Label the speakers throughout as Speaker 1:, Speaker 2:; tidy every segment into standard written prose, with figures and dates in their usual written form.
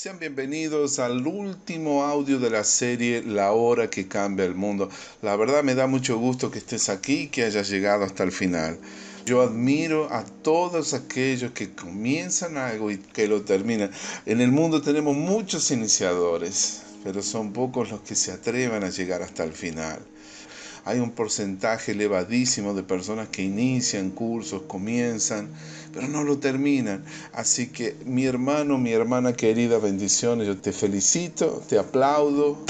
Speaker 1: Sean bienvenidos al último audio de la serie La Hora que Cambia el Mundo. La verdad me da mucho gusto que estés aquí y que hayas llegado hasta el final. Yo admiro a todos aquellos que comienzan algo y que lo terminan. En el mundo tenemos muchos iniciadores, pero son pocos los que se atreven a llegar hasta el final. Hay un porcentaje elevadísimo de personas que inician cursos, comienzan, pero no lo terminan. Así que mi hermano, mi hermana querida, bendiciones. Yo te felicito, te aplaudo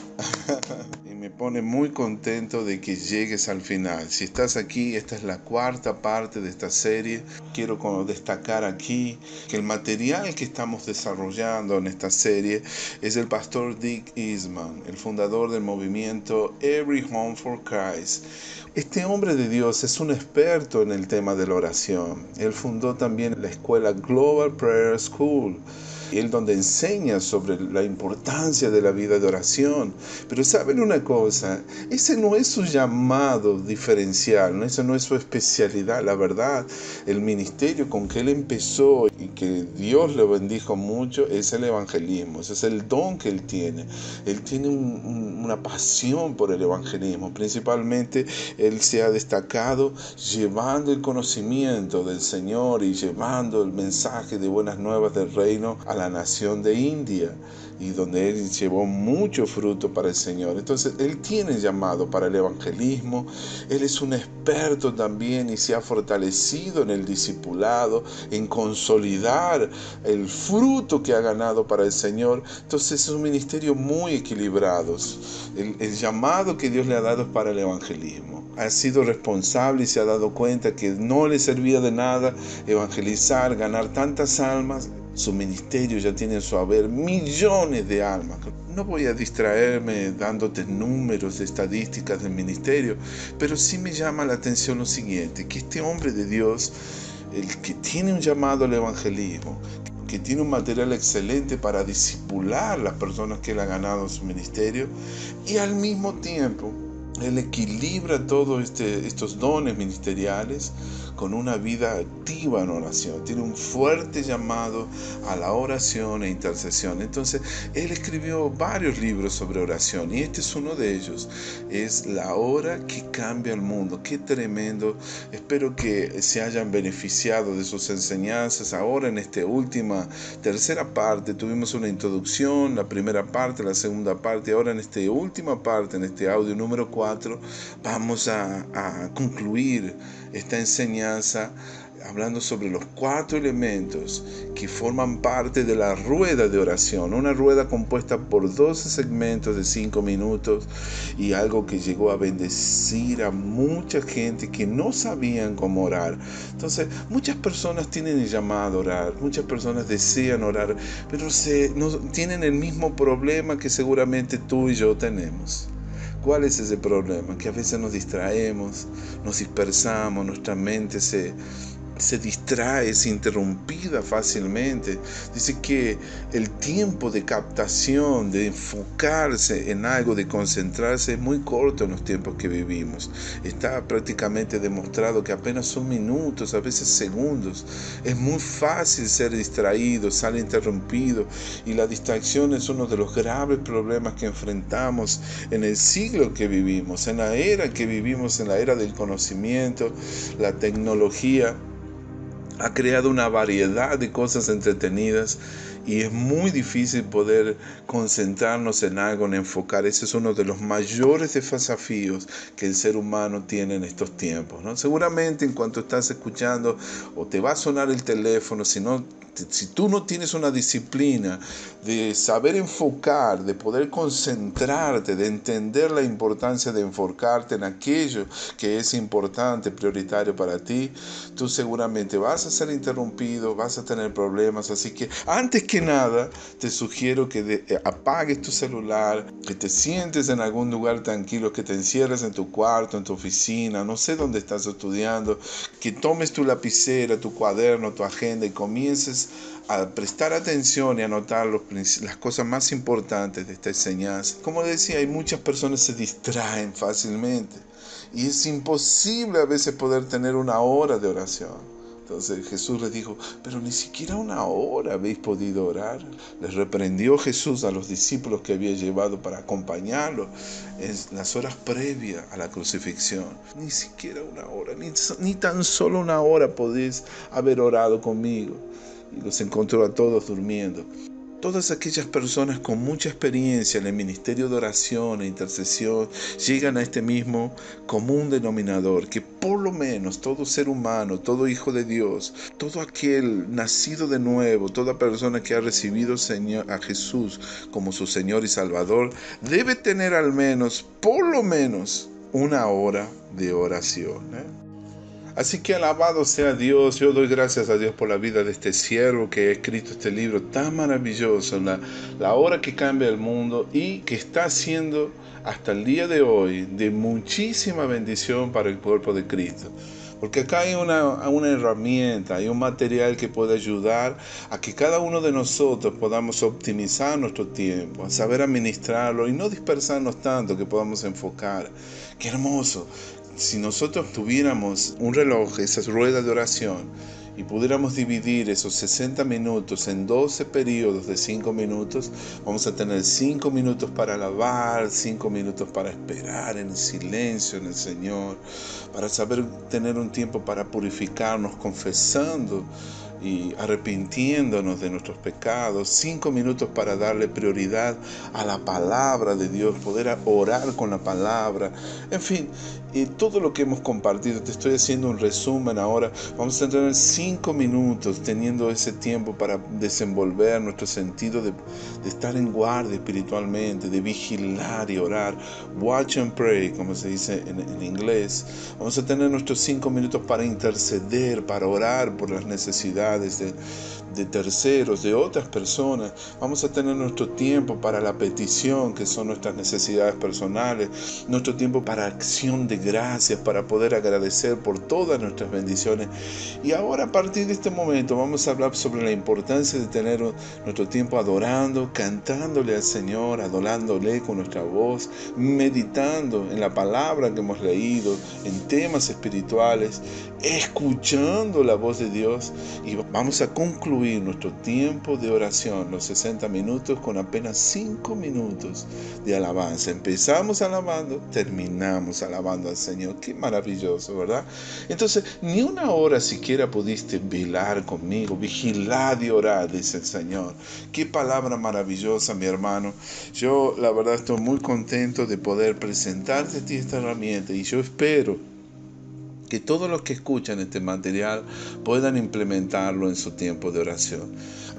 Speaker 1: y me pone muy contento de que llegues al final. Si estás aquí, esta es la cuarta parte de esta serie. Quiero destacar aquí que el material que estamos desarrollando en esta serie es el pastor Dick Eastman, el fundador del movimiento Every Home for Christ. Este hombre de Dios es un experto en el tema de la oración. Él fundó también la escuela Global Prayer School, él donde enseña sobre la importancia de la vida de oración. Pero ¿saben una cosa? Ese no es su llamado diferencial, esa no es su especialidad. La verdad, el ministerio con que él empezó y que Dios le bendijo mucho es el evangelismo. Ese es el don que él tiene. Él tiene una pasión por el evangelismo. Principalmente él se ha destacado llevando el conocimiento del Señor y llevando el mensaje de buenas nuevas del reino a la nación de India, y donde él llevó mucho fruto para el Señor. Entonces él tiene llamado para el evangelismo. Él es un experto también y se ha fortalecido en el discipulado, en consolidar el fruto que ha ganado para el Señor. Entonces es un ministerio muy equilibrado. El llamado que Dios le ha dado es para el evangelismo. Ha sido responsable y se ha dado cuenta que no le servía de nada evangelizar, ganar tantas almas. Su ministerio ya tiene en su haber millones de almas. No voy a distraerme dándote números, estadísticas del ministerio, pero sí me llama la atención lo siguiente, que este hombre de Dios, el que tiene un llamado al evangelismo, que tiene un material excelente para discipular las personas que él ha ganado en su ministerio, y al mismo tiempo él equilibra todos estos dones ministeriales con una vida activa en oración. Tiene un fuerte llamado a la oración e intercesión. Entonces, él escribió varios libros sobre oración y este es uno de ellos. Es La Hora que Cambia el Mundo. Qué tremendo. Espero que se hayan beneficiado de sus enseñanzas. Ahora en esta última, tercera parte, tuvimos una introducción, la primera parte, la segunda parte. Ahora en esta última parte, en este audio número 4, vamos a concluir esta enseñanza hablando sobre los 4 elementos que forman parte de la rueda de oración, una rueda compuesta por 12 segmentos de 5 minutos y algo que llegó a bendecir a mucha gente que no sabían cómo orar. Entonces, muchas personas tienen el llamado a orar, muchas personas desean orar, pero no tienen el mismo problema que seguramente tú y yo tenemos. ¿Cuál es ese problema? Que a veces nos distraemos, nos dispersamos, nuestra mente se distrae, es interrumpida fácilmente. Dice que el tiempo de captación, de enfocarse en algo, de concentrarse, es muy corto en los tiempos que vivimos. Está prácticamente demostrado que apenas son minutos, a veces segundos. Es muy fácil ser distraído, ser interrumpido, y la distracción es uno de los graves problemas que enfrentamos en el siglo que vivimos, en la era que vivimos, en la era del conocimiento. La tecnología ha creado una variedad de cosas entretenidas y es muy difícil poder concentrarnos en algo, en enfocar. Ese es uno de los mayores desafíos que el ser humano tiene en estos tiempos, ¿no? Seguramente en cuanto estás escuchando o te va a sonar el teléfono, si tú no tienes una disciplina de saber enfocar, de poder concentrarte, de entender la importancia de enfocarte en aquello que es importante, prioritario para ti, tú seguramente vas a ser interrumpido, vas a tener problemas. Así que antes que nada te sugiero que apagues tu celular, que te sientes en algún lugar tranquilo, que te encierres en tu cuarto, en tu oficina, no sé dónde estás estudiando, que tomes tu lapicera, tu cuaderno, tu agenda y comiences a prestar atención y anotar las cosas más importantes de esta enseñanza. Como decía, hay muchas personas que se distraen fácilmente y es imposible a veces poder tener una hora de oración. Entonces Jesús les dijo, pero ni siquiera una hora habéis podido orar. Les reprendió Jesús a los discípulos que había llevado para acompañarlo en las horas previas a la crucifixión. Ni siquiera una hora, ni tan solo una hora podéis haber orado conmigo. Y los encontró a todos durmiendo. Todas aquellas personas con mucha experiencia en el ministerio de oración e intercesión llegan a este mismo común denominador, que por lo menos todo ser humano, todo hijo de Dios, todo aquel nacido de nuevo, toda persona que ha recibido a Jesús como su Señor y Salvador, debe tener al menos, por lo menos, una hora de oración. Así que alabado sea Dios. Yo doy gracias a Dios por la vida de este siervo que ha escrito este libro tan maravilloso, la hora que cambia el mundo, y que está siendo hasta el día de hoy de muchísima bendición para el cuerpo de Cristo. Porque acá hay una herramienta, hay un material que puede ayudar a que cada uno de nosotros podamos optimizar nuestro tiempo, a saber administrarlo y no dispersarnos tanto, que podamos enfocar. ¡Qué hermoso! Si nosotros tuviéramos un reloj, esas ruedas de oración, y pudiéramos dividir esos 60 minutos en 12 periodos de 5 minutos, vamos a tener 5 minutos para alabar, 5 minutos para esperar en silencio en el Señor, para saber tener un tiempo para purificarnos, confesando y arrepintiéndonos de nuestros pecados, 5 minutos para darle prioridad a la palabra de Dios, poder orar con la palabra, en fin, y todo lo que hemos compartido. Te estoy haciendo un resumen ahora. Vamos a tener 5 minutos teniendo ese tiempo para desenvolver nuestro sentido de estar en guardia espiritualmente, de vigilar y orar, watch and pray, como se dice en inglés. Vamos a tener nuestros 5 minutos para interceder, para orar por las necesidades de terceros, de otras personas. Vamos a tener nuestro tiempo para la petición, que son nuestras necesidades personales, nuestro tiempo para acción de gracias, para poder agradecer por todas nuestras bendiciones. Y ahora, a partir de este momento, vamos a hablar sobre la importancia de tener nuestro tiempo adorando, cantándole al Señor, adorándole con nuestra voz, meditando en la palabra que hemos leído, en temas espirituales, escuchando la voz de Dios. Y vamos a concluir nuestro tiempo de oración, los 60 minutos, con apenas 5 minutos de alabanza. Empezamos alabando, terminamos alabando al Señor. Qué maravilloso, ¿verdad? Entonces, ni una hora siquiera pudiste velar conmigo, vigilar y orar, dice el Señor. Qué palabra maravillosa, mi hermano. Yo, la verdad, estoy muy contento de poder presentarte a ti esta herramienta, y yo espero que todos los que escuchan este material puedan implementarlo en su tiempo de oración.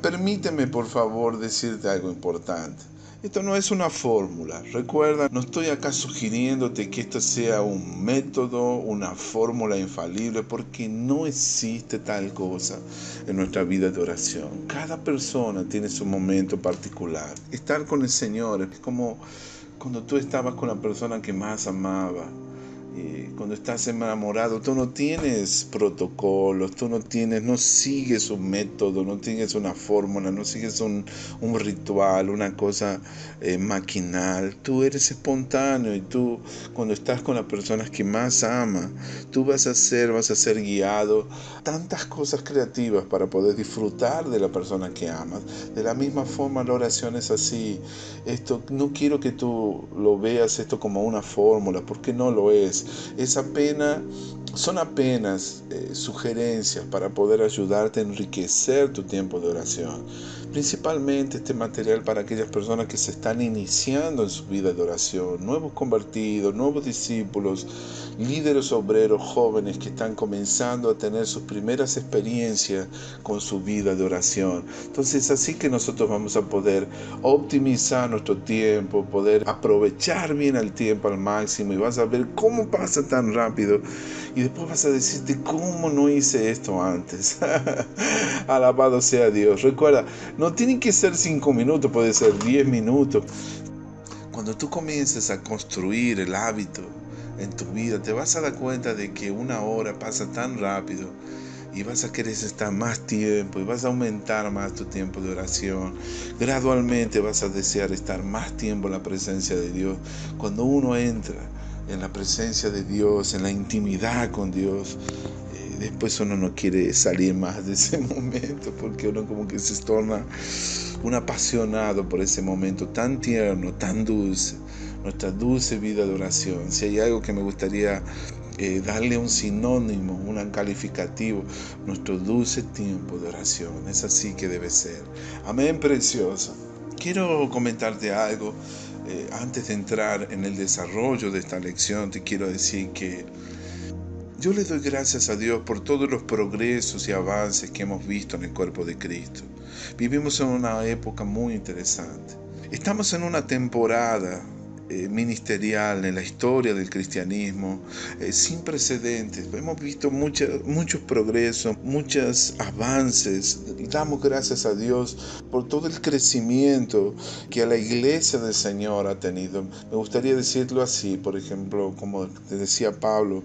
Speaker 1: Permíteme, por favor, decirte algo importante. Esto no es una fórmula. Recuerda, no estoy acá sugiriéndote que esto sea un método, una fórmula infalible, porque no existe tal cosa en nuestra vida de oración. Cada persona tiene su momento particular. Estar con el Señor es como cuando tú estabas con la persona que más amaba. Cuando estás enamorado, tú no tienes protocolos, tú no sigues un método, no sigues una fórmula, no sigues un ritual, una cosa maquinal. Tú eres espontáneo, y tú, cuando estás con las personas que más amas, tú vas a ser guiado tantas cosas creativas para poder disfrutar de la persona que amas. De la misma forma, la oración es así. Esto, no quiero que tú lo veas esto como una fórmula, porque no lo es. Son apenas sugerencias para poder ayudarte a enriquecer tu tiempo de oración. Principalmente este material para aquellas personas que se están iniciando en su vida de oración, nuevos convertidos, nuevos discípulos, líderes obreros jóvenes que están comenzando a tener sus primeras experiencias con su vida de oración. Entonces, así que nosotros vamos a poder optimizar nuestro tiempo, poder aprovechar bien el tiempo al máximo, y vas a ver cómo pasa tan rápido, y después vas a decirte, ¿cómo no hice esto antes? Alabado sea Dios. Recuerda, no tienen que ser 5 minutos, puede ser 10 minutos. Cuando tú comiences a construir el hábito en tu vida, te vas a dar cuenta de que una hora pasa tan rápido, y vas a querer estar más tiempo, y vas a aumentar más tu tiempo de oración. Gradualmente vas a desear estar más tiempo en la presencia de Dios. Cuando uno entra en la presencia de Dios, en la intimidad con Dios, después uno no quiere salir más de ese momento, porque uno como que se torna un apasionado por ese momento tan tierno, tan dulce, nuestra dulce vida de oración. Si hay algo que me gustaría darle un sinónimo, un calificativo, nuestro dulce tiempo de oración. Es así que debe ser. Amén, precioso. Quiero comentarte algo. Antes de entrar en el desarrollo de esta lección, te quiero decir que yo le doy gracias a Dios por todos los progresos y avances que hemos visto en el cuerpo de Cristo. Vivimos en una época muy interesante. Estamos en una temporada ministerial en la historia del cristianismo sin precedentes. Hemos visto muchos progresos, muchos avances. Damos gracias a Dios por todo el crecimiento que la iglesia del Señor ha tenido. Me gustaría decirlo así, por ejemplo, como te decía Pablo,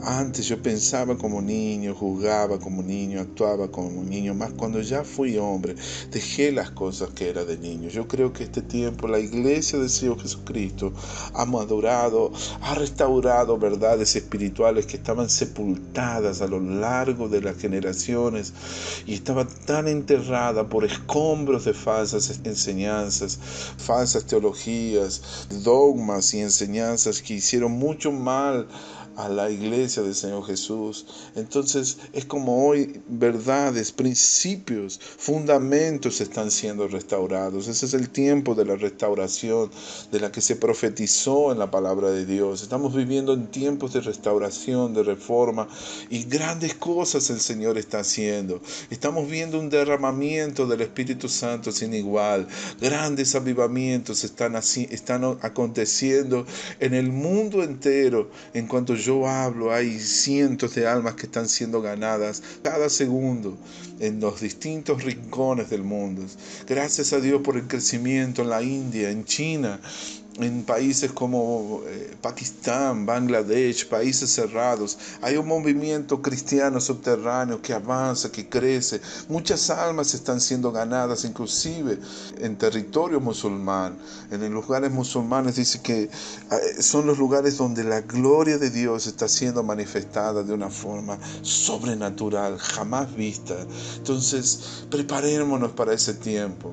Speaker 1: antes yo pensaba como niño, jugaba como niño, actuaba como niño, más cuando ya fui hombre, dejé las cosas que era de niño. Yo creo que este tiempo la iglesia del Señor Jesucristo ha madurado, ha restaurado verdades espirituales que estaban sepultadas a lo largo de las generaciones y estaban tan enterradas por escombros de falsas enseñanzas, falsas teologías, dogmas y enseñanzas que hicieron mucho mal a la iglesia del Señor Jesús. Entonces es como hoy verdades, principios, fundamentos están siendo restaurados. Ese es el tiempo de la restauración de la que se profetizó en la palabra de Dios. Estamos viviendo en tiempos de restauración, de reforma, y grandes cosas el Señor está haciendo. Estamos viendo un derramamiento del Espíritu Santo sin igual. Grandes avivamientos están aconteciendo en el mundo entero. En cuanto yo hablo, hay cientos de almas que están siendo ganadas cada segundo en los distintos rincones del mundo. Gracias a Dios por el crecimiento en la India, en China, en países como Pakistán, Bangladesh, países cerrados. Hay un movimiento cristiano subterráneo que avanza, que crece. Muchas almas están siendo ganadas, inclusive en territorio musulmán. En los lugares musulmanes dice que son los lugares donde la gloria de Dios está siendo manifestada de una forma sobrenatural, jamás vista. Entonces, preparémonos para ese tiempo.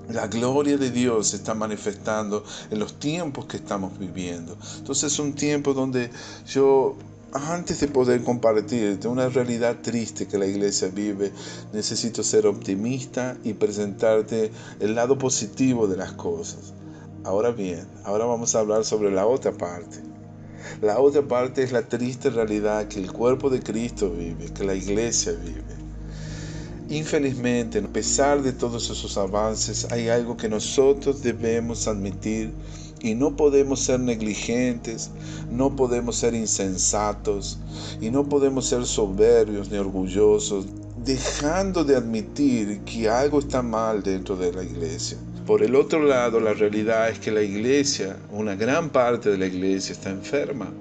Speaker 1: La gloria de Dios se está manifestando en los tiempos que estamos viviendo. Entonces es un tiempo donde yo, antes de poder compartirte una realidad triste que la iglesia vive, necesito ser optimista y presentarte el lado positivo de las cosas. Ahora bien, ahora vamos a hablar sobre la otra parte. La otra parte es la triste realidad que el cuerpo de Cristo vive, que la iglesia vive. Infelizmente, a pesar de todos esos avances, hay algo que nosotros debemos admitir y no podemos ser negligentes, no podemos ser insensatos y no podemos ser soberbios ni orgullosos, dejando de admitir que algo está mal dentro de la iglesia. Por el otro lado, la realidad es que la iglesia, una gran parte de la iglesia está enferma.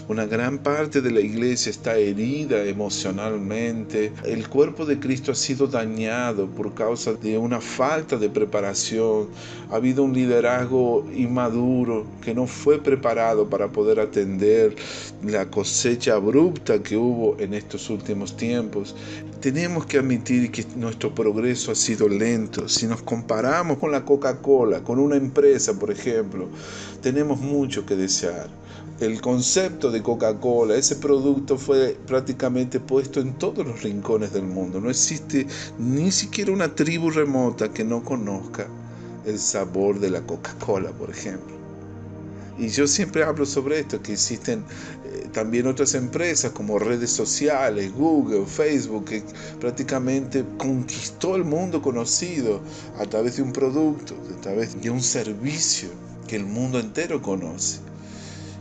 Speaker 1: Una gran parte de la iglesia está herida emocionalmente. El cuerpo de Cristo ha sido dañado por causa de una falta de preparación. Ha habido un liderazgo inmaduro que no fue preparado para poder atender la cosecha abrupta que hubo en estos últimos tiempos. Tenemos que admitir que nuestro progreso ha sido lento. Si nos comparamos con la Coca-Cola, con una empresa, por ejemplo, tenemos mucho que desear. El concepto de Coca-Cola, ese producto fue prácticamente puesto en todos los rincones del mundo. No existe ni siquiera una tribu remota que no conozca el sabor de la Coca-Cola, por ejemplo. Y yo siempre hablo sobre esto, que existen también otras empresas como redes sociales, Google, Facebook, que prácticamente conquistó el mundo conocido a través de un producto, a través de un servicio que el mundo entero conoce.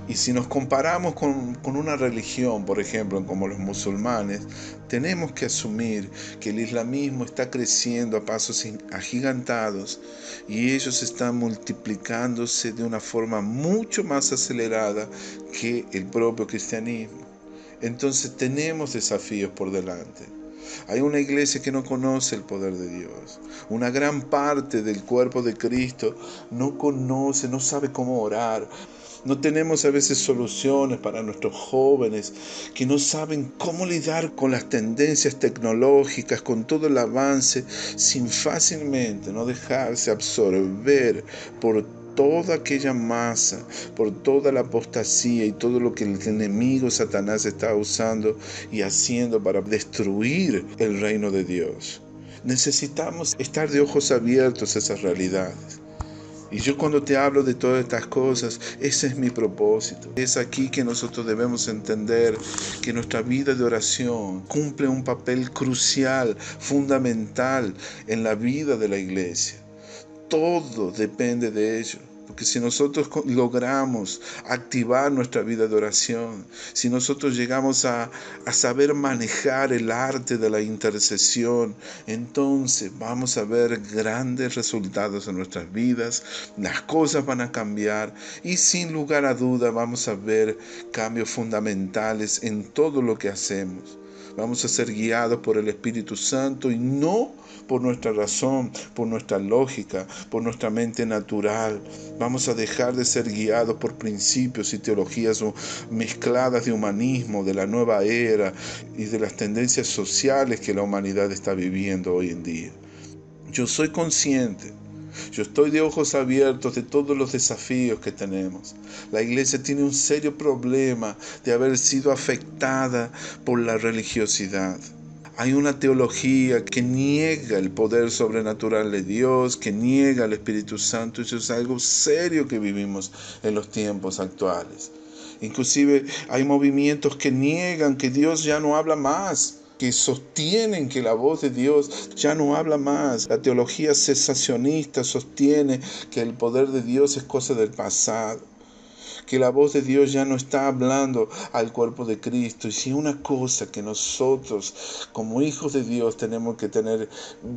Speaker 1: Y si nos comparamos con una religión, por ejemplo, como los musulmanes, tenemos que asumir que el islamismo está creciendo a pasos agigantados y ellos están multiplicándose de una forma mucho más acelerada que el propio cristianismo. Entonces tenemos desafíos por delante. Hay una iglesia que no conoce el poder de Dios. Una gran parte del cuerpo de Cristo no conoce, no sabe cómo orar. No tenemos a veces soluciones para nuestros jóvenes que no saben cómo lidiar con las tendencias tecnológicas, con todo el avance, sin fácilmente no dejarse absorber por toda aquella masa, por toda la apostasía y todo lo que el enemigo Satanás está usando y haciendo para destruir el reino de Dios. Necesitamos estar de ojos abiertos a esas realidades. Y yo cuando te hablo de todas estas cosas, ese es mi propósito. Es aquí que nosotros debemos entender que nuestra vida de oración cumple un papel crucial, fundamental en la vida de la iglesia. Todo depende de ello. Porque si nosotros logramos activar nuestra vida de oración, si nosotros llegamos a saber manejar el arte de la intercesión, entonces vamos a ver grandes resultados en nuestras vidas, las cosas van a cambiar y sin lugar a duda vamos a ver cambios fundamentales en todo lo que hacemos. Vamos a ser guiados por el Espíritu Santo y no por nuestra razón, por nuestra lógica, por nuestra mente natural. Vamos a dejar de ser guiados por principios y teologías mezcladas de humanismo, de la nueva era y de las tendencias sociales que la humanidad está viviendo hoy en día. Yo soy consciente. Yo estoy de ojos abiertos de todos los desafíos que tenemos. La iglesia tiene un serio problema de haber sido afectada por la religiosidad. Hay una teología que niega el poder sobrenatural de Dios, que niega al Espíritu Santo. Eso es algo serio que vivimos en los tiempos actuales. Inclusive hay movimientos que niegan que Dios ya no habla más, que sostienen que la voz de Dios ya no habla más. La teología cesacionista sostiene que el poder de Dios es cosa del pasado, que la voz de Dios ya no está hablando al cuerpo de Cristo. Y si una cosa que nosotros como hijos de Dios tenemos que tener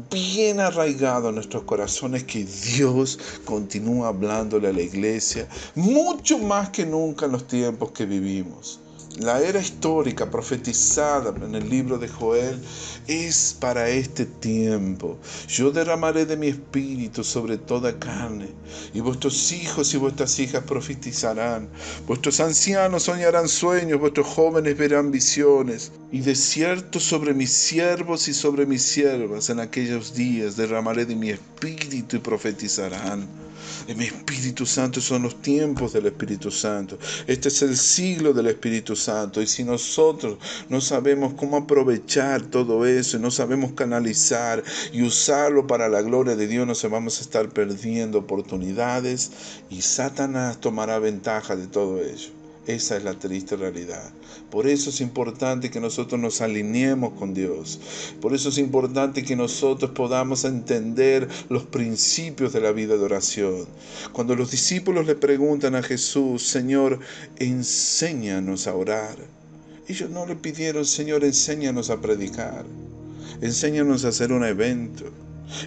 Speaker 1: bien arraigado en nuestros corazones, que Dios continúa hablándole a la iglesia mucho más que nunca en los tiempos que vivimos. La era histórica profetizada en el libro de Joel es para este tiempo. Yo derramaré de mi espíritu sobre toda carne, y vuestros hijos y vuestras hijas profetizarán. Vuestros ancianos soñarán sueños, vuestros jóvenes verán visiones. Y de cierto sobre mis siervos y sobre mis siervas en aquellos días derramaré de mi espíritu y profetizarán. En mi Espíritu Santo son los tiempos del Espíritu Santo. Este es el siglo del Espíritu Santo. Y si nosotros no sabemos cómo aprovechar todo eso, y no sabemos canalizar y usarlo para la gloria de Dios, nos vamos a estar perdiendo oportunidades y Satanás tomará ventaja de todo ello. Esa es la triste realidad. Por eso es importante que nosotros nos alineemos con Dios. Por eso es importante que nosotros podamos entender los principios de la vida de oración. Cuando los discípulos le preguntan a Jesús, Señor, enséñanos a orar. Ellos no le pidieron, Señor, enséñanos a predicar. Enséñanos a hacer un evento.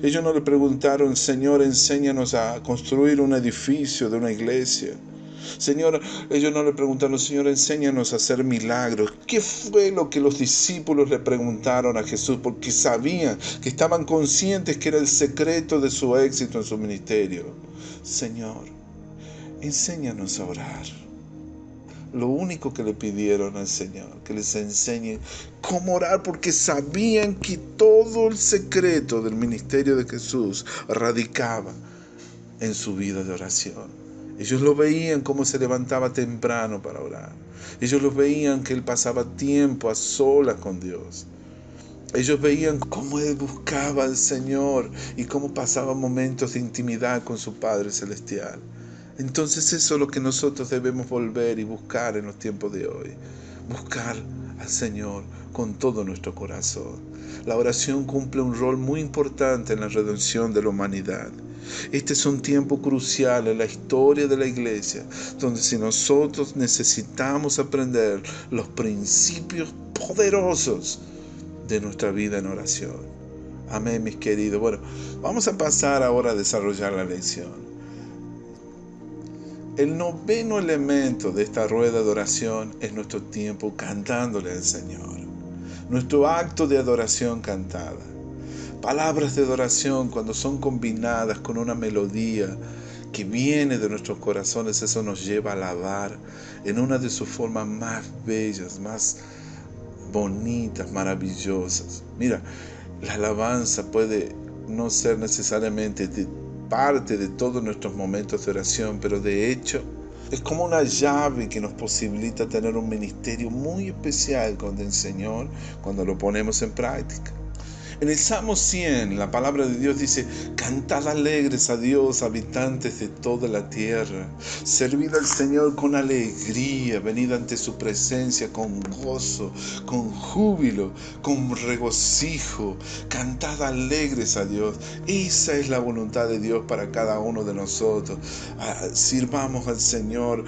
Speaker 1: Ellos no le preguntaron, Señor, enséñanos a construir un edificio de una iglesia. Señor, ellos no le preguntaron, Señor, enséñanos a hacer milagros. ¿Qué fue lo que los discípulos le preguntaron a Jesús? Porque sabían, que estaban conscientes que era el secreto de su éxito en su ministerio. Señor, enséñanos a orar. Lo único que le pidieron al Señor, que les enseñe cómo orar, porque sabían que todo el secreto del ministerio de Jesús radicaba en su vida de oración. Ellos lo veían cómo se levantaba temprano para orar. Ellos lo veían que él pasaba tiempo a solas con Dios. Ellos veían cómo él buscaba al Señor y cómo pasaba momentos de intimidad con su Padre Celestial. Entonces eso es lo que nosotros debemos volver y buscar en los tiempos de hoy. Buscar al Señor con todo nuestro corazón. La oración cumple un rol muy importante en la redención de la humanidad. Este es un tiempo crucial en la historia de la iglesia, donde si nosotros necesitamos aprender los principios poderosos de nuestra vida en oración. Amén, mis queridos. Bueno, vamos a pasar ahora a desarrollar la lección. El noveno elemento de esta rueda de oración es nuestro tiempo cantándole al Señor. Nuestro acto de adoración cantada. Palabras de adoración cuando son combinadas con una melodía que viene de nuestros corazones, eso nos lleva a alabar en una de sus formas más bellas, más bonitas, maravillosas. Mira, la alabanza puede no ser necesariamente parte de todos nuestros momentos de oración, pero de hecho es como una llave que nos posibilita tener un ministerio muy especial con el Señor cuando lo ponemos en práctica. En el Salmo 100, la palabra de Dios dice: cantad alegres a Dios, habitantes de toda la tierra. Servid al Señor con alegría, venid ante su presencia con gozo, con júbilo, con regocijo. Cantad alegres a Dios. Esa es la voluntad de Dios para cada uno de nosotros. Sirvamos al Señor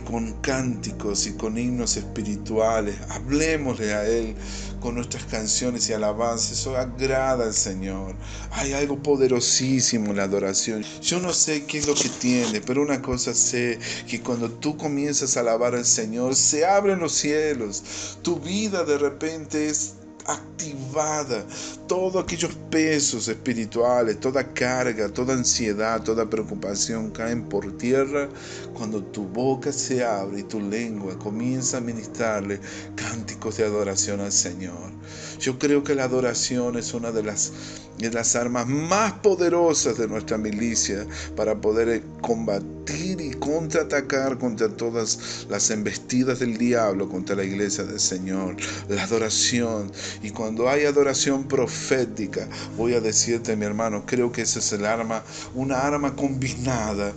Speaker 1: con cánticos y con himnos espirituales. Hablemosle a Él con nuestras canciones y alabanzas. Eso agrada al Señor. Hay algo poderosísimo en la adoración. Yo no sé qué es lo que tiene, pero una cosa sé, que cuando tú comienzas a alabar al Señor, se abren los cielos. Tu vida de repente es activada. Todos aquellos pesos espirituales, toda carga, toda ansiedad, toda preocupación caen por tierra cuando tu boca se abre y tu lengua comienza a ministrarle cánticos de adoración al Señor. Yo creo que la adoración es una de las armas más poderosas de nuestra milicia para poder combatir y contraatacar contra todas las embestidas del diablo contra la iglesia del Señor. La adoración. Y cuando hay adoración profética, voy a decirte, mi hermano, creo que esa es una arma combinada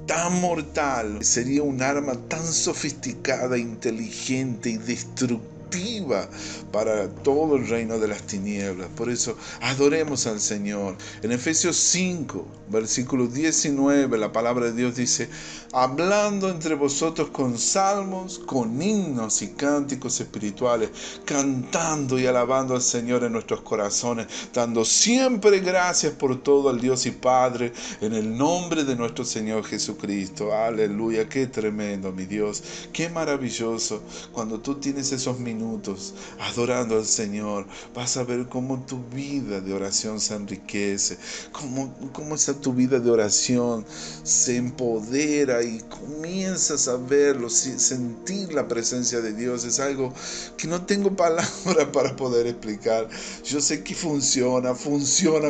Speaker 1: tan mortal, sería un arma tan sofisticada, inteligente y destructiva para todo el reino de las tinieblas. Por eso adoremos al Señor. En Efesios 5, versículo 19, la palabra de Dios dice: hablando entre vosotros con salmos, con himnos y cánticos espirituales, cantando y alabando al Señor en nuestros corazones, dando siempre gracias por todo al Dios y Padre, en el nombre de nuestro Señor Jesucristo. Aleluya, qué tremendo, mi Dios, qué maravilloso. Cuando tú tienes esos minutos adorando al Señor, vas a ver cómo tu vida de oración se enriquece, cómo está tu vida de oración se empodera y comienzas a verlo, sentir la presencia de Dios. Es algo que no tengo palabras para poder explicar. Yo sé que funciona,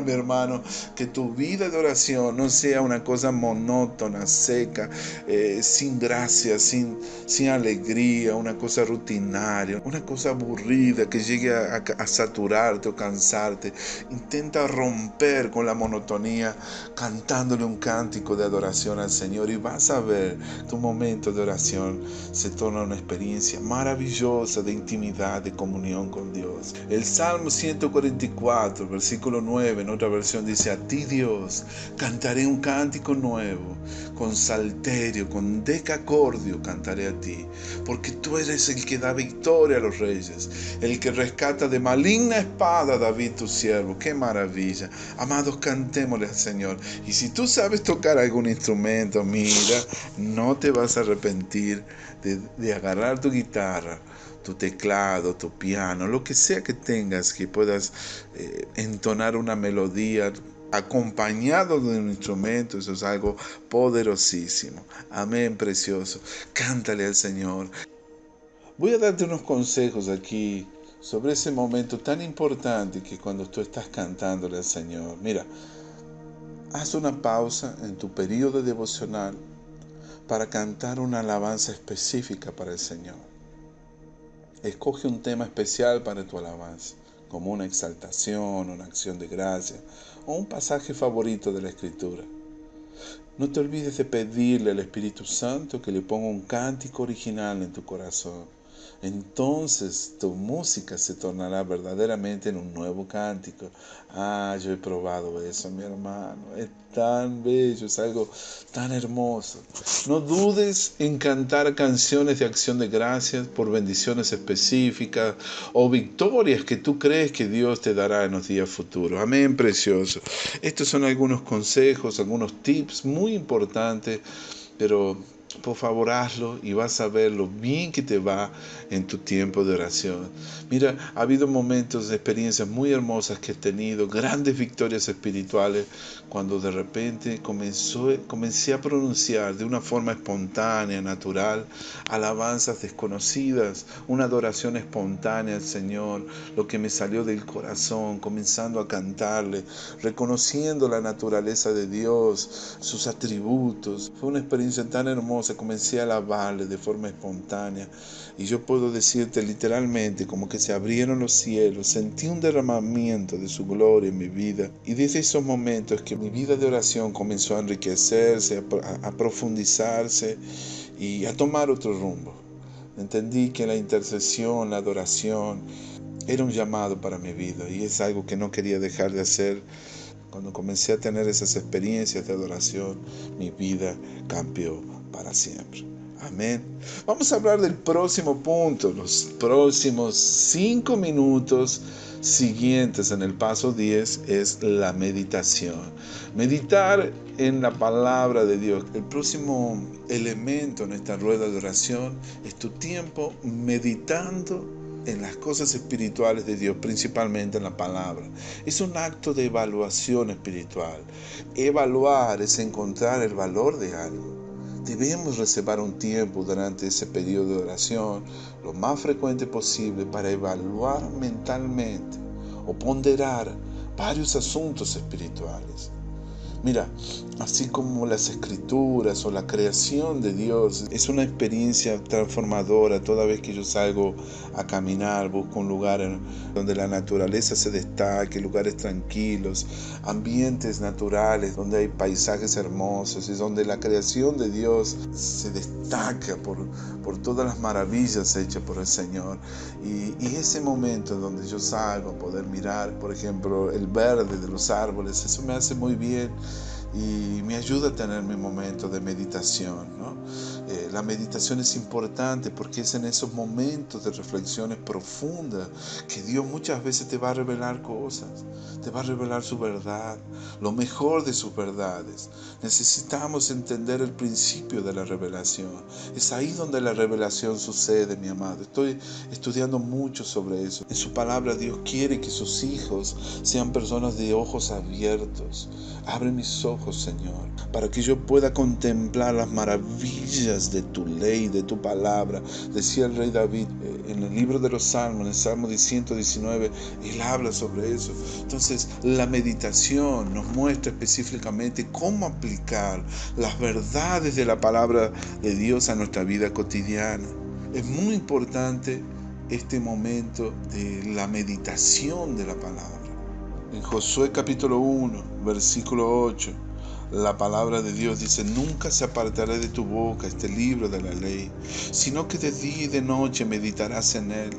Speaker 1: mi hermano. Que tu vida de oración no sea una cosa monótona, seca, sin gracia, sin alegría, una cosa rutinaria, una cosa aburrida que llegue a saturarte o cansarte. Intenta romper con la monotonía cantándole un cántico de adoración al Señor, y vas a ver tu momento de oración se torna una experiencia maravillosa de intimidad, de comunión con Dios. El Salmo 144, versículo 9, en otra versión dice: a ti, Dios, cantaré un cántico nuevo, con salterio, con decacordio cantaré a ti, porque tú eres el que da victoria a los reyes, el que rescata de maligna espada a David tu siervo. ¡Qué maravilla! Amados, cantémosle al Señor. Y si tú sabes tocar algún instrumento, mira, no te vas a arrepentir de agarrar tu guitarra, tu teclado, tu piano, lo que sea que tengas, que puedas entonar una melodía acompañado de un instrumento. Eso es algo poderosísimo. Amén, precioso. Cántale al Señor. Voy a darte unos consejos aquí sobre ese momento tan importante que cuando tú estás cantándole al Señor. Mira, haz una pausa en tu periodo devocional para cantar una alabanza específica para el Señor. Escoge un tema especial para tu alabanza, como una exaltación, una acción de gracia o un pasaje favorito de la Escritura. No te olvides de pedirle al Espíritu Santo que le ponga un cántico original en tu corazón. Entonces tu música se tornará verdaderamente en un nuevo cántico. Yo he probado eso, mi hermano. Es tan bello, es algo tan hermoso. No dudes en cantar canciones de acción de gracias por bendiciones específicas o victorias que tú crees que Dios te dará en los días futuros. Amén, precioso. Estos son algunos consejos, algunos tips muy importantes, pero Por favor, hazlo y vas a ver lo bien que te va en tu tiempo de oración. Mira, ha habido momentos de experiencias muy hermosas que he tenido, grandes victorias espirituales, cuando de repente comencé a pronunciar de una forma espontánea, natural, alabanzas desconocidas, una adoración espontánea al Señor, lo que me salió del corazón, comenzando a cantarle, reconociendo la naturaleza de Dios, sus atributos. Fue una experiencia tan hermosa. Comencé a alabarle de forma espontánea y yo puedo decirte literalmente como que se abrieron los cielos, sentí un derramamiento de su gloria en mi vida, y desde esos momentos que mi vida de oración comenzó a enriquecerse, a profundizarse y a tomar otro rumbo. Entendí que la intercesión, la adoración era un llamado para mi vida y es algo que no quería dejar de hacer. Cuando comencé a tener esas experiencias de adoración, mi vida cambió para siempre. Amén. Vamos a hablar del próximo punto, los próximos 5 minutos siguientes en el paso 10 es la meditación. Meditar en la palabra de Dios. El próximo elemento en esta rueda de oración es tu tiempo meditando en las cosas espirituales de Dios, principalmente en la palabra. Es un acto de evaluación espiritual. Evaluar es encontrar el valor de algo. Debemos reservar un tiempo durante ese periodo de oración, lo más frecuente posible, para evaluar mentalmente o ponderar varios asuntos espirituales. Mira, así como las escrituras o la creación de Dios es una experiencia transformadora toda vez que yo salgo a caminar, busco un lugar donde la naturaleza se destaque, lugares tranquilos, ambientes naturales, donde hay paisajes hermosos y donde la creación de Dios se destaca por todas las maravillas hechas por el Señor. Y ese momento en donde yo salgo a poder mirar, por ejemplo, el verde de los árboles, eso me hace muy bien y me ayuda a tener mi momento de meditación, ¿no? La meditación es importante porque es en esos momentos de reflexiones profundas que Dios muchas veces te va a revelar cosas, te va a revelar su verdad, lo mejor de sus verdades. Necesitamos entender el principio de la revelación. Es ahí donde la revelación sucede, mi amado. Estoy estudiando mucho sobre eso. En su palabra Dios quiere que sus hijos sean personas de ojos abiertos. Abre mis ojos, Señor, para que yo pueda contemplar las maravillas de tu ley, de tu palabra. Decía el rey David en el libro de los Salmos, en el Salmo 119, él habla sobre eso. Entonces, la meditación nos muestra específicamente cómo aplicar las verdades de la palabra de Dios a nuestra vida cotidiana. Es muy importante este momento de la meditación de la palabra. En Josué capítulo 1, versículo 8, la palabra de Dios dice: nunca se apartará de tu boca este libro de la ley, sino que de día y de noche meditarás en él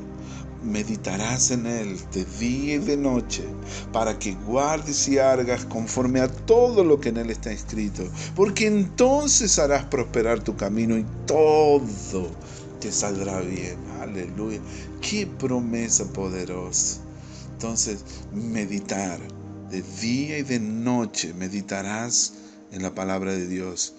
Speaker 1: de día y de noche, para que guardes y hagas conforme a todo lo que en él está escrito, porque entonces harás prosperar tu camino y todo te saldrá bien. Aleluya. Qué promesa poderosa. Entonces, meditar de día y de noche, meditarás en la palabra de Dios.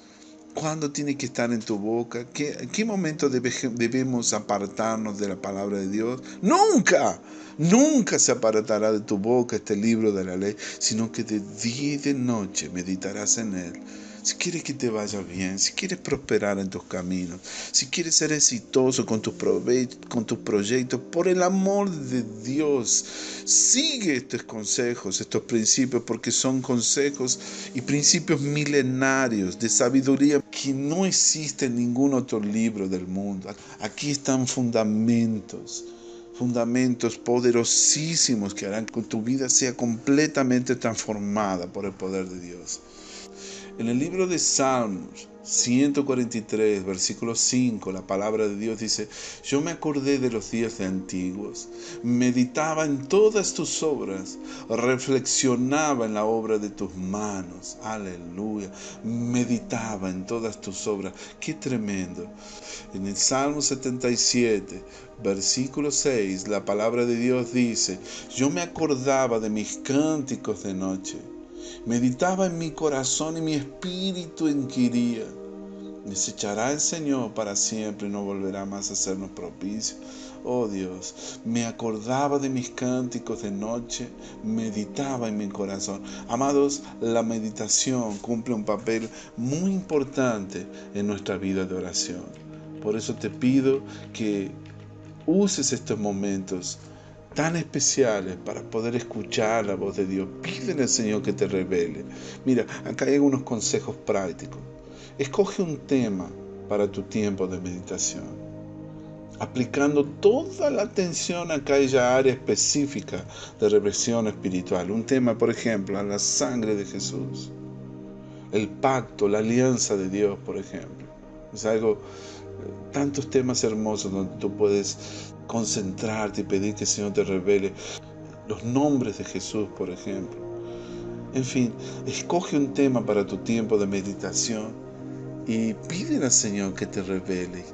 Speaker 1: ¿Cuándo tiene que estar en tu boca? ¿Qué momento debemos apartarnos de la palabra de Dios? Nunca, nunca se apartará de tu boca este libro de la ley, sino que de día y de noche meditarás en él. Si quieres que te vaya bien, si quieres prosperar en tus caminos, si quieres ser exitoso con tus proyectos, por el amor de Dios, sigue estos consejos, estos principios, porque son consejos y principios milenarios de sabiduría que no existe en ningún otro libro del mundo. Aquí están fundamentos poderosísimos que harán que tu vida sea completamente transformada por el poder de Dios. En el libro de Salmos 143, versículo 5, la palabra de Dios dice: yo me acordé de los días de antiguos, meditaba en todas tus obras, reflexionaba en la obra de tus manos. Aleluya. Meditaba en todas tus obras. Qué tremendo. En el Salmo 77, versículo 6, la palabra de Dios dice: yo me acordaba de mis cánticos de noche. Meditaba en mi corazón y mi espíritu inquiría: Desechará el Señor para siempre y no volverá más a hacernos propicio. Oh Dios, me acordaba de mis cánticos de noche, meditaba en mi corazón. Amados, la meditación cumple un papel muy importante en nuestra vida de oración. Por eso te pido que uses estos momentos tan especiales para poder escuchar la voz de Dios. Pídele al Señor que te revele. Mira, acá hay unos consejos prácticos. Escoge un tema para tu tiempo de meditación, aplicando toda la atención a aquella área específica de reflexión espiritual. Un tema, por ejemplo, a la sangre de Jesús, el pacto, la alianza de Dios, por ejemplo. Es algo, tantos temas hermosos donde tú puedes concentrarte y pedir que el Señor te revele los nombres de Jesús, por ejemplo. En fin, escoge un tema para tu tiempo de meditación y pídele al Señor que te revele.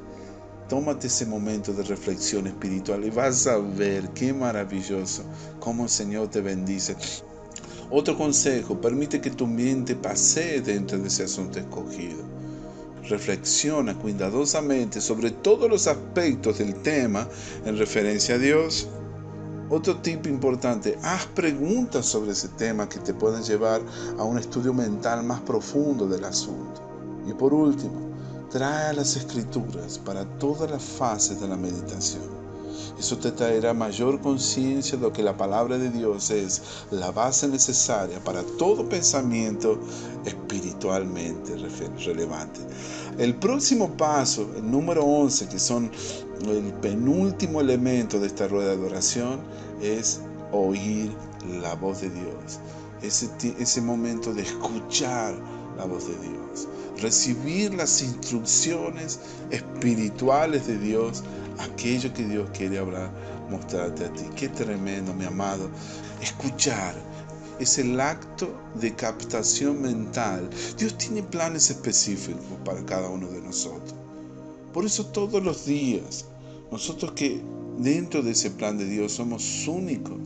Speaker 1: Tómate ese momento de reflexión espiritual y vas a ver qué maravilloso cómo el Señor te bendice. Otro consejo, permite que tu mente pasee dentro de ese asunto escogido. Reflexiona cuidadosamente sobre todos los aspectos del tema en referencia a Dios. Otro tip importante, haz preguntas sobre ese tema que te pueden llevar a un estudio mental más profundo del asunto. Y por último, trae las escrituras para todas las fases de la meditación. Eso te traerá mayor conciencia de lo que la palabra de Dios es la base necesaria para todo pensamiento espiritualmente relevante. El próximo paso, el número 11, que son el penúltimo elemento de esta rueda de oración, es oír la voz de Dios. Ese momento de escuchar la voz de Dios, recibir las instrucciones espirituales de Dios, aquello que Dios quiere hablar, mostrarte a ti. Qué tremendo, mi amado. Escuchar es el acto de captación mental. Dios tiene planes específicos para cada uno de nosotros. Por eso todos los días, nosotros que dentro de ese plan de Dios somos únicos.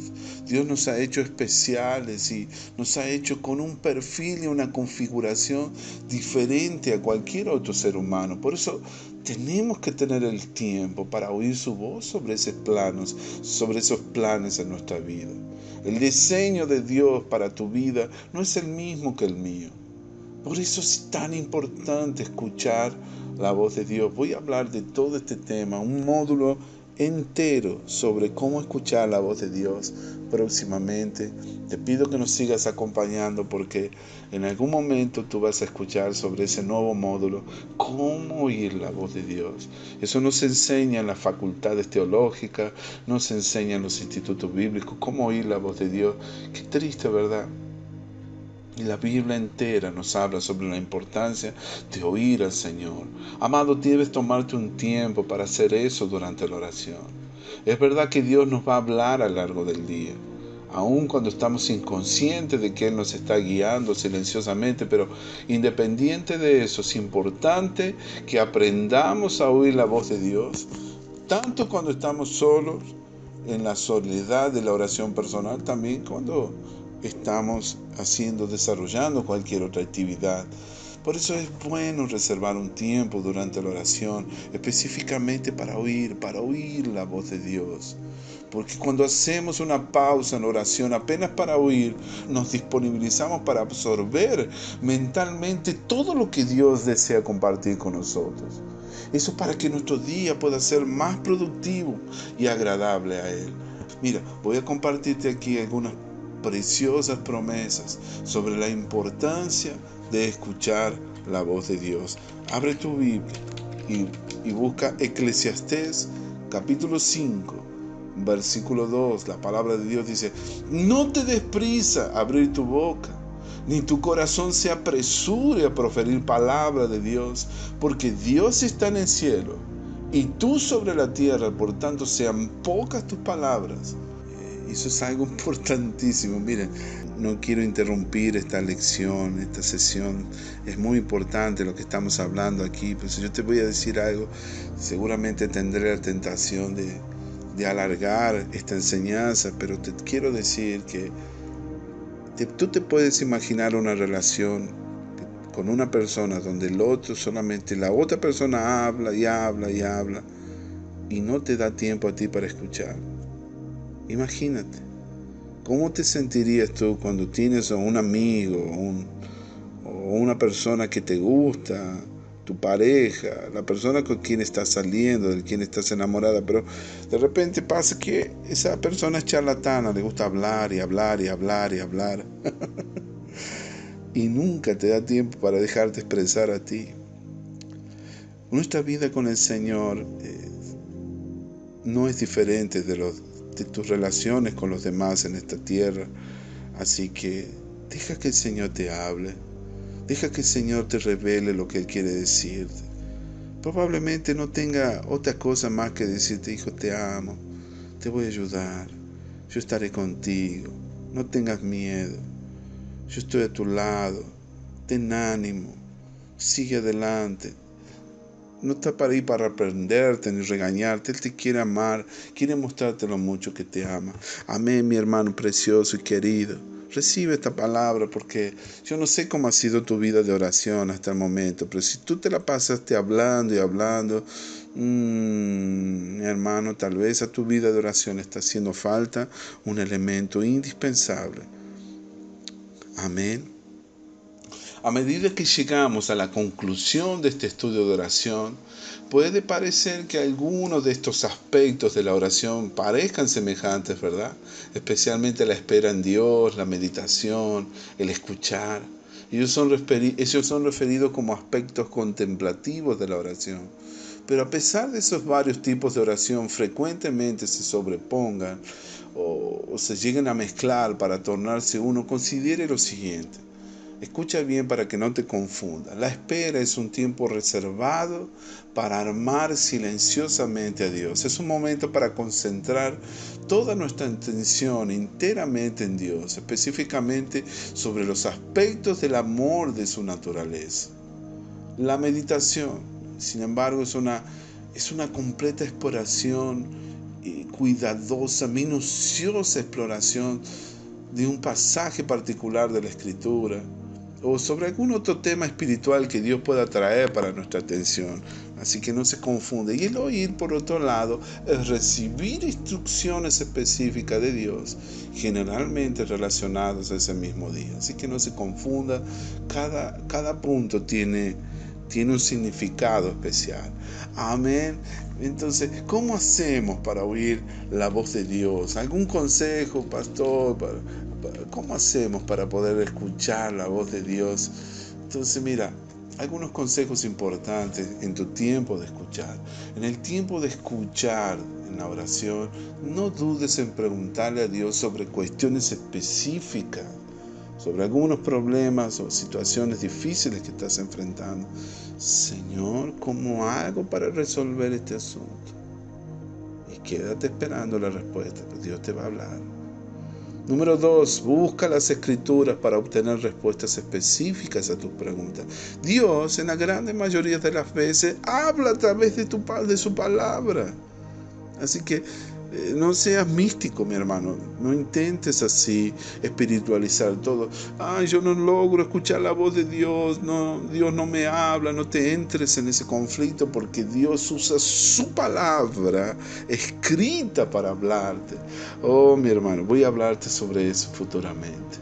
Speaker 1: Dios nos ha hecho especiales y nos ha hecho con un perfil y una configuración diferente a cualquier otro ser humano. Por eso tenemos que tener el tiempo para oír su voz sobre esos planes en nuestra vida. El diseño de Dios para tu vida no es el mismo que el mío. Por eso es tan importante escuchar la voz de Dios. Voy a hablar de todo este tema, un módulo entero sobre cómo escuchar la voz de Dios próximamente. Te pido que nos sigas acompañando porque en algún momento tú vas a escuchar sobre ese nuevo módulo, cómo oír la voz de Dios. Eso nos enseña en las facultades teológicas, nos enseña en los institutos bíblicos, cómo oír la voz de Dios. Qué triste, ¿verdad? Y la Biblia entera nos habla sobre la importancia de oír al Señor. Amado, debes tomarte un tiempo para hacer eso durante la oración. Es verdad que Dios nos va a hablar a lo largo del día, aun cuando estamos inconscientes de que Él nos está guiando silenciosamente, pero independiente de eso, es importante que aprendamos a oír la voz de Dios, tanto cuando estamos solos, en la soledad de la oración personal, también cuando estamos desarrollando cualquier otra actividad. Por eso es bueno reservar un tiempo durante la oración, específicamente para oír la voz de Dios. Porque cuando hacemos una pausa en la oración, apenas para oír, nos disponibilizamos para absorber mentalmente todo lo que Dios desea compartir con nosotros. Eso para que nuestro día pueda ser más productivo y agradable a Él. Mira, voy a compartirte aquí algunas preciosas promesas sobre la importancia de escuchar la voz de Dios. Abre tu Biblia y busca Eclesiastés capítulo 5, versículo 2. La palabra de Dios dice: no te des prisa a abrir tu boca, ni tu corazón se apresure a proferir palabra de Dios, porque Dios está en el cielo y tú sobre la tierra, por tanto sean pocas tus palabras. Eso es algo importantísimo. Miren, no quiero interrumpir esta lección, esta sesión. Es muy importante lo que estamos hablando aquí. Pues yo te voy a decir algo, seguramente tendré la tentación de alargar esta enseñanza, pero te quiero decir que tú te puedes imaginar una relación con una persona donde el otro solamente, la otra persona habla y habla y habla y no te da tiempo a ti para escuchar. Imagínate, ¿cómo te sentirías tú cuando tienes a un amigo o una persona que te gusta, tu pareja, la persona con quien estás saliendo, de quien estás enamorada, pero de repente pasa que esa persona es charlatana, le gusta hablar y hablar y hablar y hablar y nunca te da tiempo para dejarte expresar a ti? Nuestra vida con el Señor no es diferente de tus relaciones con los demás en esta tierra. Así que deja que el Señor te hable. Deja que el Señor te revele lo que Él quiere decirte. Probablemente no tenga otra cosa más que decirte: hijo, te amo, te voy a ayudar, yo estaré contigo, no tengas miedo, yo estoy a tu lado, ten ánimo, sigue adelante. No está para ir para reprenderte ni regañarte. Él te quiere amar, quiere mostrarte lo mucho que te ama. Amén, mi hermano precioso y querido. Recibe esta palabra, porque yo no sé cómo ha sido tu vida de oración hasta el momento, pero si tú te la pasaste hablando y hablando, mi hermano, tal vez a tu vida de oración está haciendo falta un elemento indispensable. Amén. A medida que llegamos a la conclusión de este estudio de oración, puede parecer que algunos de estos aspectos de la oración parezcan semejantes, ¿verdad? Especialmente la espera en Dios, la meditación, el escuchar. Ellos son referidos como aspectos contemplativos de la oración. Pero a pesar de esos varios tipos de oración frecuentemente se sobrepongan o se lleguen a mezclar para tornarse uno, considere lo siguiente. Escucha bien para que no te confunda. La espera es un tiempo reservado para armar silenciosamente a Dios. Es un momento para concentrar toda nuestra atención enteramente en Dios, específicamente sobre los aspectos del amor de su naturaleza. La meditación, sin embargo, es una completa exploración cuidadosa, minuciosa exploración de un pasaje particular de la Escritura o sobre algún otro tema espiritual que Dios pueda traer para nuestra atención. Así que no se confunde. Y el oír, por otro lado, es recibir instrucciones específicas de Dios, generalmente relacionadas a ese mismo día. Así que no se confunda. Cada punto tiene un significado especial. Amén. Entonces, ¿cómo hacemos para oír la voz de Dios? ¿Algún consejo, pastor? ¿Cómo hacemos para poder escuchar la voz de Dios? Entonces, mira, algunos consejos importantes en tu tiempo de escuchar. En el tiempo de escuchar en la oración, no dudes en preguntarle a Dios sobre cuestiones específicas, sobre algunos problemas o situaciones difíciles que estás enfrentando. Señor, ¿cómo hago para resolver este asunto? Y quédate esperando la respuesta, que Dios te va a hablar. Número 2, busca las escrituras para obtener respuestas específicas a tus preguntas. Dios, en la gran mayoría de las veces, habla a través de su palabra. Así que no seas místico, mi hermano. No intentes así espiritualizar todo. Yo no logro escuchar la voz de Dios. No, Dios no me habla. No te entres en ese conflicto, porque Dios usa su palabra escrita para hablarte. Oh, mi hermano, voy a hablarte sobre eso futuramente.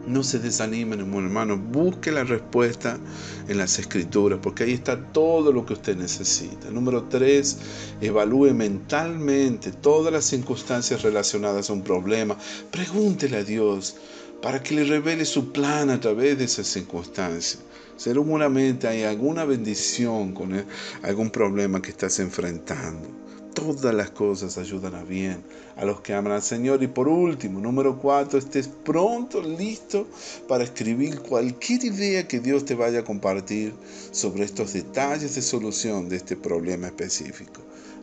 Speaker 1: No se desanimen, mi hermano. Busque la respuesta en las Escrituras, porque ahí está todo lo que usted necesita. Número 3, evalúe mentalmente todas las circunstancias relacionadas a un problema. Pregúntele a Dios para que le revele su plan a través de esas circunstancias. Seguramente hay alguna bendición con algún problema que estás enfrentando. Todas las cosas ayudan a bien a los que aman al Señor. Y por último, número 4, estés pronto, listo para escribir cualquier idea que Dios te vaya a compartir sobre estos detalles de solución de este problema específico.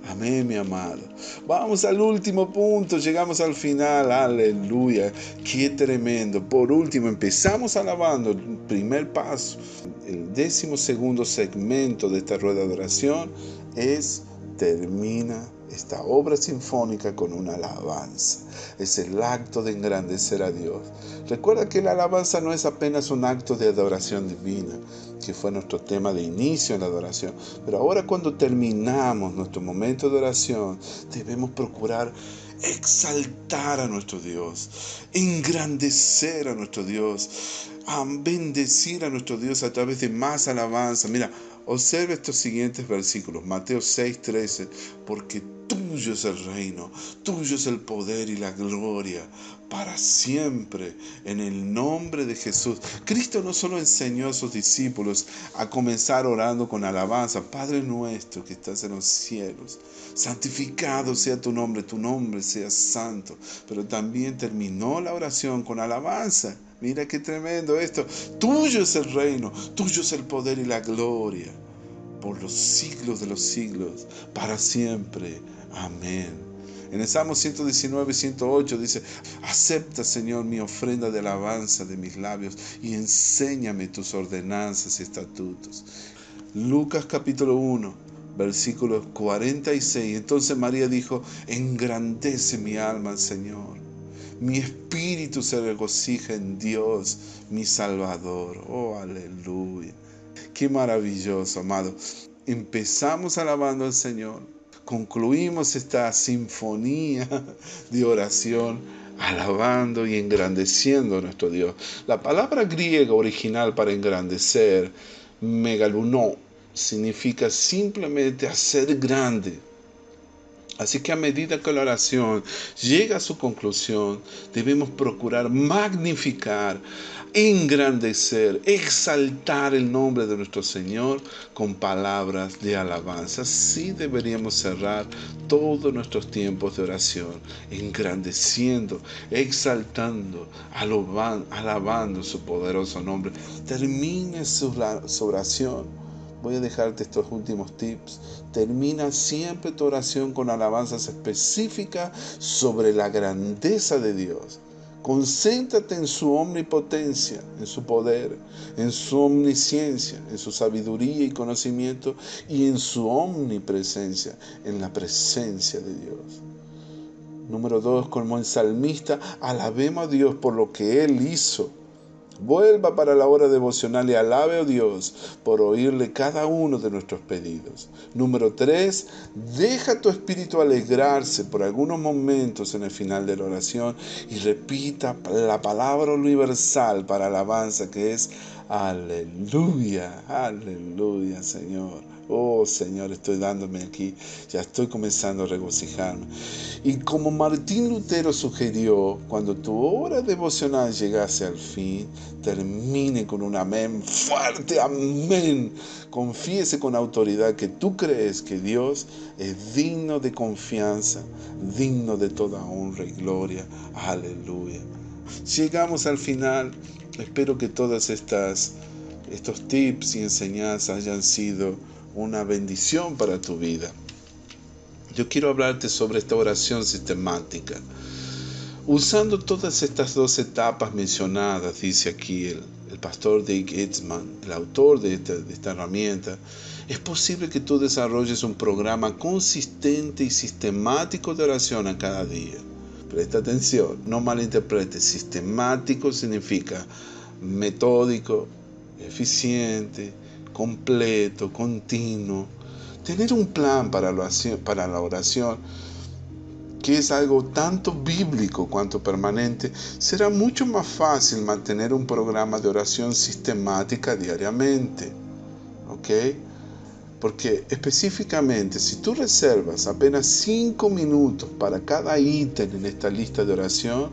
Speaker 1: Amén, mi amado. Vamos al último punto, llegamos al final. Aleluya, qué tremendo. Por último, empezamos alabando el primer paso. El 12º segmento de esta rueda de oración es: termina esta obra sinfónica con una alabanza. Es el acto de engrandecer a Dios. Recuerda que la alabanza no es apenas un acto de adoración divina, que fue nuestro tema de inicio en la adoración. Pero ahora, cuando terminamos nuestro momento de oración, debemos procurar exaltar a nuestro Dios, engrandecer a nuestro Dios, bendecir a nuestro Dios a través de más alabanza. Mira, observa estos siguientes versículos. Mateo 6:13. Porque tuyo es el reino, tuyo es el poder y la gloria para siempre, en el nombre de Jesús. Cristo no solo enseñó a sus discípulos a comenzar orando con alabanza: Padre nuestro que estás en los cielos, santificado sea tu nombre sea santo. Pero también terminó la oración con alabanza. Mira qué tremendo esto. Tuyo es el reino, tuyo es el poder y la gloria por los siglos de los siglos, para siempre. Amén. En el Salmo 119, 108 dice: acepta, Señor, mi ofrenda de alabanza de mis labios y enséñame tus ordenanzas y estatutos. Lucas capítulo 1, versículos 46. Entonces María dijo: engrandece mi alma al Señor. Mi espíritu se regocija en Dios, mi Salvador. Oh, aleluya. Qué maravilloso, amado. Empezamos alabando al Señor. Concluimos esta sinfonía de oración alabando y engrandeciendo a nuestro Dios. La palabra griega original para engrandecer, megaluno, significa simplemente hacer grande. Así que a medida que la oración llega a su conclusión, debemos procurar magnificar, engrandecer, exaltar el nombre de nuestro Señor con palabras de alabanza. Así deberíamos cerrar todos nuestros tiempos de oración, engrandeciendo, exaltando, alabando su poderoso nombre. Termine su oración. Voy a dejarte estos últimos tips. Termina siempre tu oración con alabanzas específicas sobre la grandeza de Dios. Concéntrate en su omnipotencia, en su poder, en su omnisciencia, en su sabiduría y conocimiento, y en su omnipresencia, en la presencia de Dios. Número 2, como el salmista, alabemos a Dios por lo que Él hizo. Vuelva para la hora devocional y alabe a Dios por oírle cada uno de nuestros pedidos. Número 3, deja tu espíritu alegrarse por algunos momentos en el final de la oración y repita la palabra universal para alabanza, que es aleluya, aleluya, Señor. Oh, Señor, estoy dándome aquí, ya estoy comenzando a regocijarme. Y como Martín Lutero sugirió, cuando tu hora devocional llegase al fin, termine con un amén fuerte, amén. Confiese con autoridad que tú crees que Dios es digno de confianza, digno de toda honra y gloria. Aleluya. Llegamos al final. Espero que todos estos tips y enseñanzas hayan sido una bendición para tu vida. Yo quiero hablarte sobre esta oración sistemática. Usando todas estas 2 etapas mencionadas, dice aquí el pastor Dave Etzman, el autor de esta herramienta, es posible que tú desarrolles un programa consistente y sistemático de oración a cada día. Presta atención, no malinterpretes. Sistemático significa metódico, eficiente, completo, continuo. Tener un plan para la oración, que es algo tanto bíblico cuanto permanente, será mucho más fácil mantener un programa de oración sistemática diariamente. ¿Ok? Porque específicamente, si tú reservas apenas 5 minutos para cada ítem en esta lista de oración,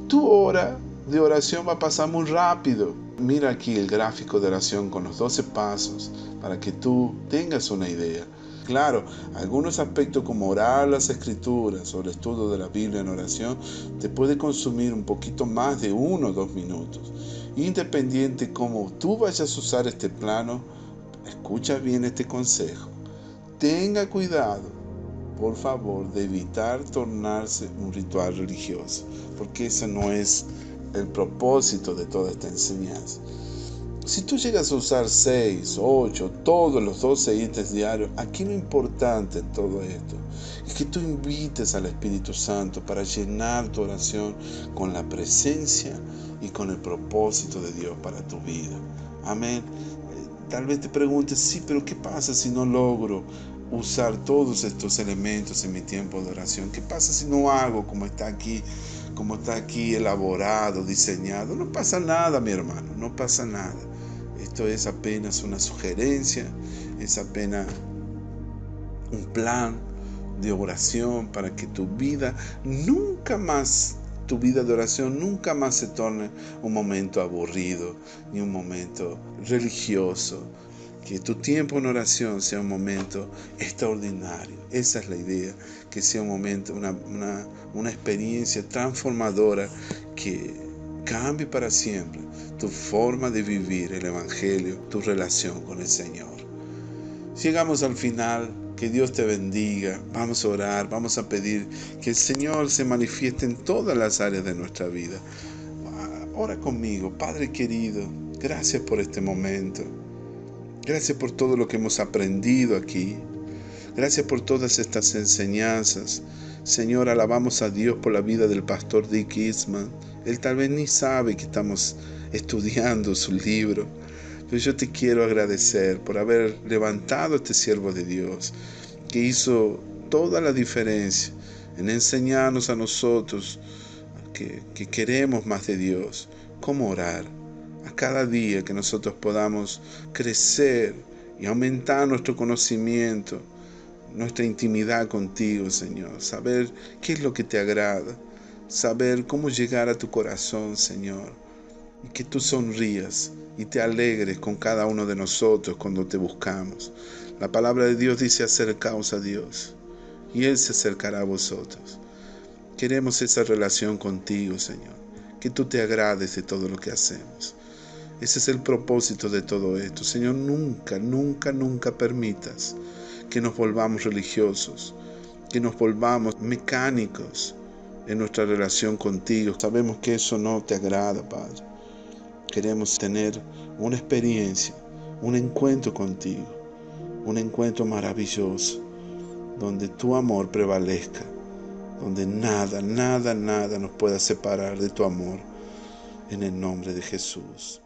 Speaker 1: tu hora de oración va a pasar muy rápido. Mira aquí el gráfico de oración con los 12 pasos para que tú tengas una idea. Claro, algunos aspectos como orar las escrituras o el estudio de la Biblia en oración te puede consumir un poquito más de 1 o 2 minutos. Independiente cómo tú vayas a usar este plano, escucha bien este consejo. Tenga cuidado, por favor, de evitar tornarse un ritual religioso, porque ese no es el propósito de toda esta enseñanza. Si tú llegas a usar 6, 8, todos los 12 ítems diarios, aquí lo importante en todo esto es que tú invites al Espíritu Santo para llenar tu oración con la presencia y con el propósito de Dios para tu vida. Amén. Tal vez te preguntes, sí, pero ¿qué pasa si no logro usar todos estos elementos en mi tiempo de oración? ¿Qué pasa si no hago como está aquí elaborado, diseñado? No pasa nada, mi hermano, no pasa nada. Esto es apenas una sugerencia, es apenas un plan de oración para que tu vida de oración nunca más se torne un momento aburrido ni un momento religioso. Que tu tiempo en oración sea un momento extraordinario. Esa es la idea, que sea un momento, una experiencia transformadora que cambie para siempre tu forma de vivir el Evangelio, tu relación con el Señor. Llegamos al final. Que Dios te bendiga. Vamos a orar, vamos a pedir que el Señor se manifieste en todas las áreas de nuestra vida. Ora conmigo. Padre querido, gracias por este momento. Gracias por todo lo que hemos aprendido aquí. Gracias por todas estas enseñanzas. Señor, alabamos a Dios por la vida del pastor Dick Eastman. Él tal vez ni sabe que estamos estudiando su libro. Pero yo te quiero agradecer por haber levantado a este siervo de Dios, que hizo toda la diferencia en enseñarnos a nosotros que queremos más de Dios, cómo orar. A cada día que nosotros podamos crecer y aumentar nuestro conocimiento, nuestra intimidad contigo, Señor. Saber qué es lo que te agrada, saber cómo llegar a tu corazón, Señor. Y que tú sonrías y te alegres con cada uno de nosotros cuando te buscamos. La palabra de Dios dice: acercaos a Dios y Él se acercará a vosotros. Queremos esa relación contigo, Señor. Que tú te agrades de todo lo que hacemos. Ese es el propósito de todo esto. Señor, nunca, nunca, nunca permitas que nos volvamos religiosos, que nos volvamos mecánicos en nuestra relación contigo. Sabemos que eso no te agrada, Padre. Queremos tener una experiencia, un encuentro contigo, un encuentro maravilloso, donde tu amor prevalezca, donde nada, nada, nada nos pueda separar de tu amor, en el nombre de Jesús.